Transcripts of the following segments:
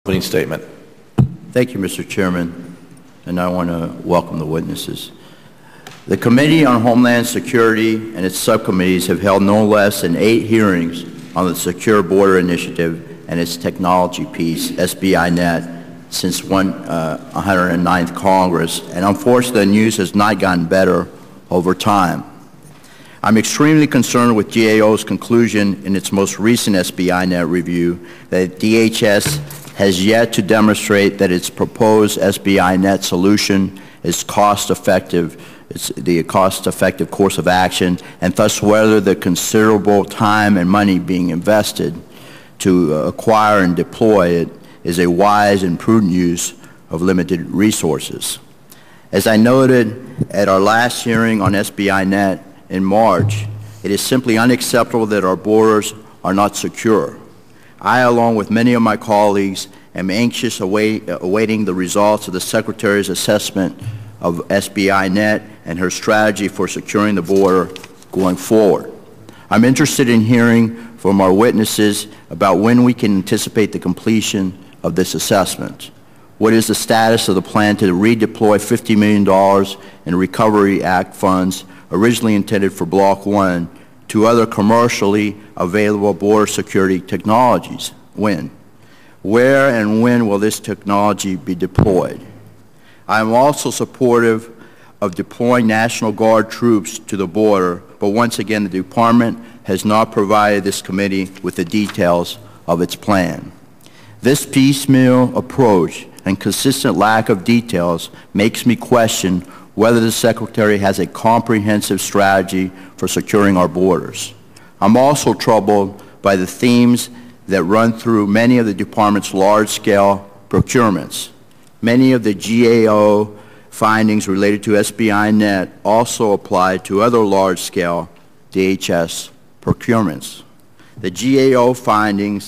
Opening statement. Thank you, Mr. Chairman, and I want to welcome the witnesses. The Committee on Homeland Security and its subcommittees have held no less than 8 hearings on the Secure Border Initiative and its technology piece, SBI-Net, since 109th Congress, and unfortunately the news has not gotten better over time. I'm extremely concerned with GAO's conclusion in its most recent SBI-Net review that DHS has yet to demonstrate that its proposed SBI-Net solution is cost-effective, it's the cost-effective course of action, and thus whether the considerable time and money being invested to acquire and deploy it is a wise and prudent use of limited resources. As I noted at our last hearing on SBI-Net in March, it is simply unacceptable that our borders are not secure. I, along with many of my colleagues, am anxious awaiting the results of the Secretary's assessment of SBI-Net and her strategy for securing the border going forward. I'm interested in hearing from our witnesses about when we can anticipate the completion of this assessment. What is the status of the plan to redeploy $50 million in Recovery Act funds originally intended for Block 1 to other commercially available border security technologies? When? Where and when will this technology be deployed? I am also supportive of deploying National Guard troops to the border, but once again the Department has not provided this committee with the details of its plan. This piecemeal approach and consistent lack of details makes me question whether the Secretary has a comprehensive strategy for securing our borders. I'm also troubled by the themes that run through many of the Department's large-scale procurements. Many of the GAO findings related to SBI-Net also apply to other large-scale DHS procurements. The GAO finding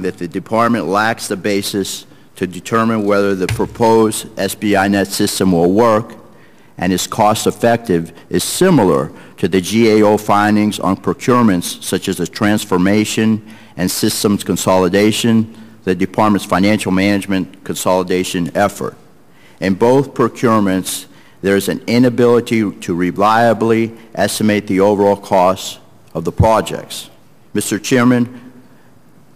that the Department lacks the basis to determine whether the proposed SBI-Net system will work and is cost-effective is similar to the GAO findings on procurements such as the transformation and systems consolidation, the Department's financial management consolidation effort. In both procurements, there is an inability to reliably estimate the overall costs of the projects. Mr. Chairman,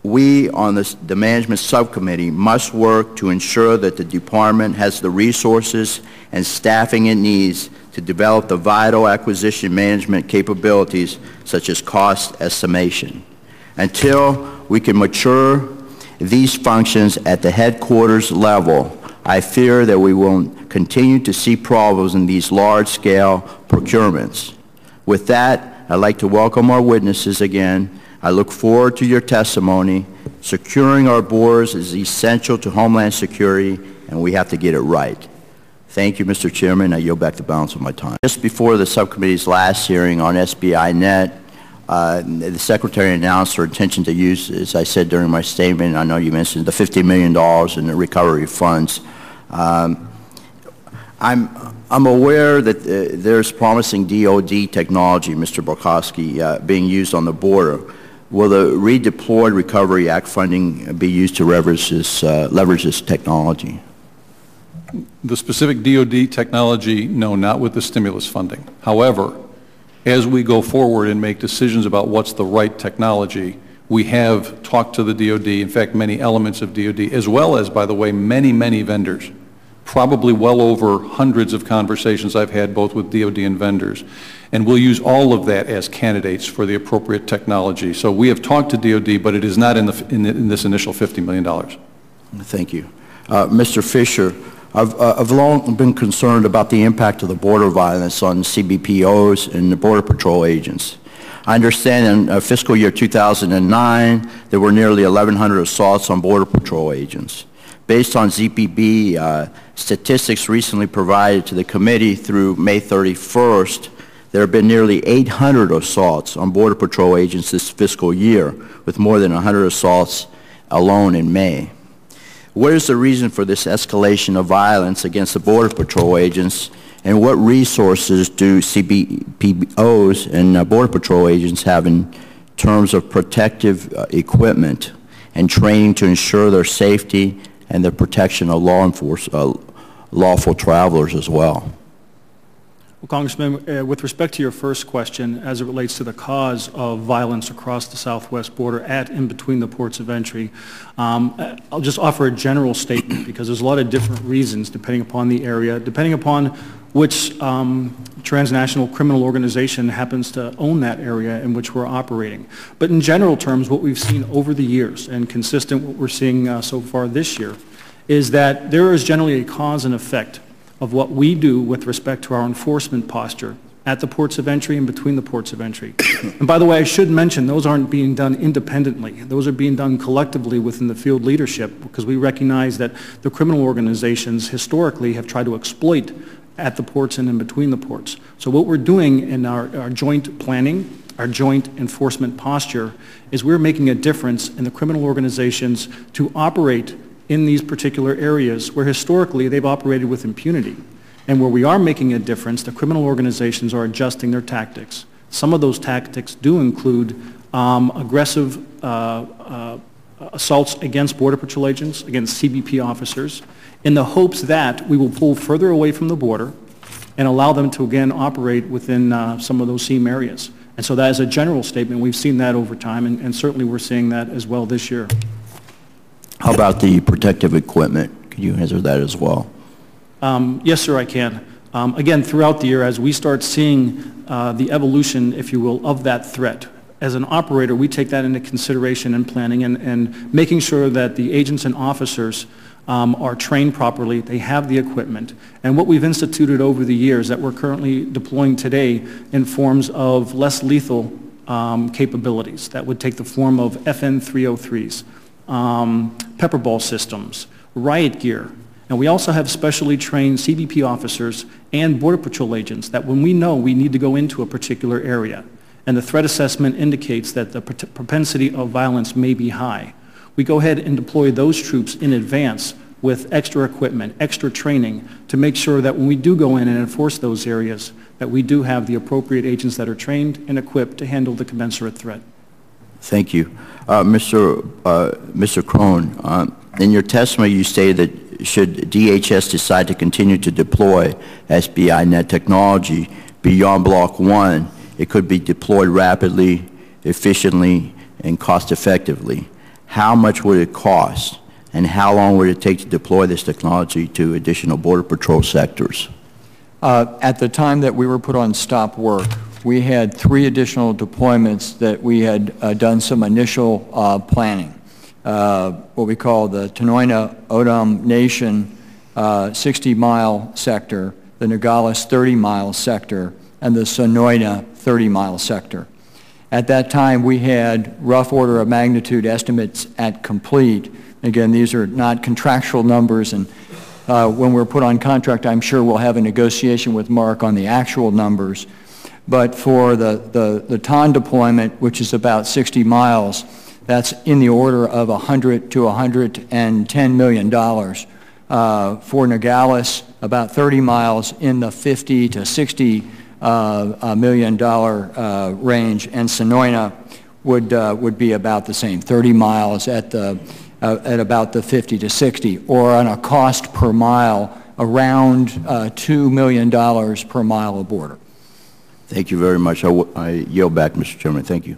we on the Management Subcommittee must work to ensure that the Department has the resources and staffing it needs to develop the vital acquisition management capabilities such as cost estimation. Until we can mature these functions at the headquarters level, I fear that we will continue to see problems in these large-scale procurements. With that, I'd like to welcome our witnesses again. I look forward to your testimony. Securing our borders is essential to Homeland Security, and we have to get it right. Thank you, Mr. Chairman. I yield back the balance of my time. Just before the subcommittee's last hearing on SBI-Net, the Secretary announced her intention to use, as I said during my statement, I know you mentioned the $50 million in the recovery funds. I'm aware that there's promising DoD technology, Mr. Borkowski, being used on the border. Will the redeployed Recovery Act funding be used to leverage this technology? The specific DoD technology, no, not with the stimulus funding. However, as we go forward and make decisions about what's the right technology, we have talked to the DoD, in fact, many elements of DoD, as well as, by the way, many, many vendors. Probably well over hundreds of conversations I've had both with DoD and vendors. And we'll use all of that as candidates for the appropriate technology. So we have talked to DoD, but it is not in this initial $50 million. Thank you. Mr. Fisher, I've long been concerned about the impact of the border violence on CBPOs and the Border Patrol agents. I understand in fiscal year 2009, there were nearly 1,100 assaults on Border Patrol agents. Based on ZPB statistics recently provided to the committee through May 31st, there have been nearly 800 assaults on Border Patrol agents this fiscal year, with more than 100 assaults alone in May. What is the reason for this escalation of violence against the Border Patrol agents, and what resources do CBPOs and Border Patrol agents have in terms of protective equipment and training to ensure their safety and the protection of lawful travelers as well? Well, Congressman, with respect to your first question, as it relates to the cause of violence across the southwest border at and between the ports of entry, I'll just offer a general statement because there's a lot of different reasons depending upon the area, depending upon which transnational criminal organization happens to own that area in which we're operating. But in general terms, what we've seen over the years, and consistent what we're seeing so far this year, is that there is generally a cause and effect of what we do with respect to our enforcement posture at the ports of entry and between the ports of entry. And by the way, I should mention, those aren't being done independently. Those are being done collectively within the field leadership because we recognize that the criminal organizations historically have tried to exploit at the ports and in between the ports. So what we're doing in our joint planning, our joint enforcement posture, is we're making a difference in the criminal organizations to operate in these particular areas where historically they've operated with impunity. And where we are making a difference, the criminal organizations are adjusting their tactics. Some of those tactics do include aggressive assaults against Border Patrol agents, against CBP officers, in the hopes that we will pull further away from the border and allow them to again operate within some of those same areas. And so that is a general statement. We've seen that over time, and certainly we're seeing that as well this year. How about the protective equipment? Could you answer that as well? Yes, sir, I can. Again, throughout the year, as we start seeing the evolution, if you will, of that threat, as an operator, we take that into consideration in planning and making sure that the agents and officers are trained properly, they have the equipment. And what we've instituted over the years that we're currently deploying today in forms of less lethal capabilities that would take the form of FN 303s. Pepper ball systems, riot gear, and we also have specially trained CBP officers and Border Patrol agents that when we know we need to go into a particular area and the threat assessment indicates that the propensity of violence may be high, we go ahead and deploy those troops in advance with extra equipment, extra training to make sure that when we do go in and enforce those areas that we do have the appropriate agents that are trained and equipped to handle the commensurate threat. Thank you. Mr. Crone, in your testimony you stated that should DHS decide to continue to deploy SBI net technology beyond Block 1, it could be deployed rapidly, efficiently, and cost-effectively. How much would it cost, and how long would it take to deploy this technology to additional Border Patrol sectors? At the time that we were put on stop work, we had 3 additional deployments that we had done some initial planning. What we call the Tenoina-Odom Nation 60-mile sector, the Nogales 30-mile sector, and the Sonoina 30-mile sector. At that time, we had rough order of magnitude estimates at complete. Again, these are not contractual numbers, and when we're put on contract, I'm sure we'll have a negotiation with Mark on the actual numbers. But for the TON deployment, which is about 60 miles, that's in the order of $100 to $110 million. For Nogales, about 30 miles in the $50 to $60 million range, and Sonoina would be about the same, 30 miles at about the 50 to 60, or on a cost per mile around $2 million per mile of border. Thank you very much. I yield back, Mr. Chairman. Thank you.